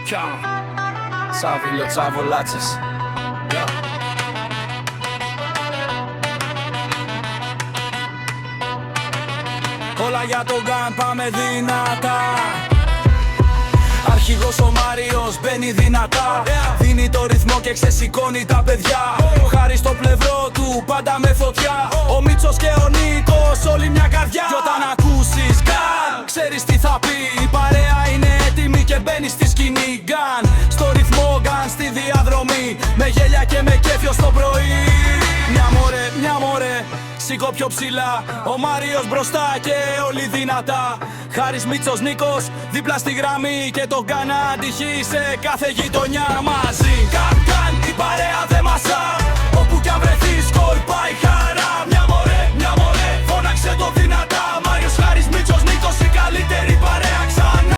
Τσάβιλο, τσαβολάτσες. Όλα για τον γκάν, πάμε δυνατά. Αρχηγός ο Μάριος μπαίνει δυνατά. Δίνει το ρυθμό και ξεσηκώνει τα παιδιά. Χάρη στο πλευρό του, πάντα με φωτιά. Ο Μίτσος και ο Νίκος, όλη μια καρδιά. Κι όταν ακούσεις γκάν, ξέρεις τι θα πει. Η παρέα είναι έτοιμη και μπαίνει στη σκηνή. Γκάν, στο ρυθμό γκάν, στη διαδρομή. Με γέλια και με κέφιο στο πρωί. Μια μωρέ, σήκω πιο ψηλά. Ο Μάριος μπροστά και όλοι δυνατά. Χάρης, Μίτσος, Νίκος, δίπλα στη γραμμή. Και το γκάν αντυχεί σε κάθε γειτονιά μαζί. Γκάν, η παρέα δεν μασά.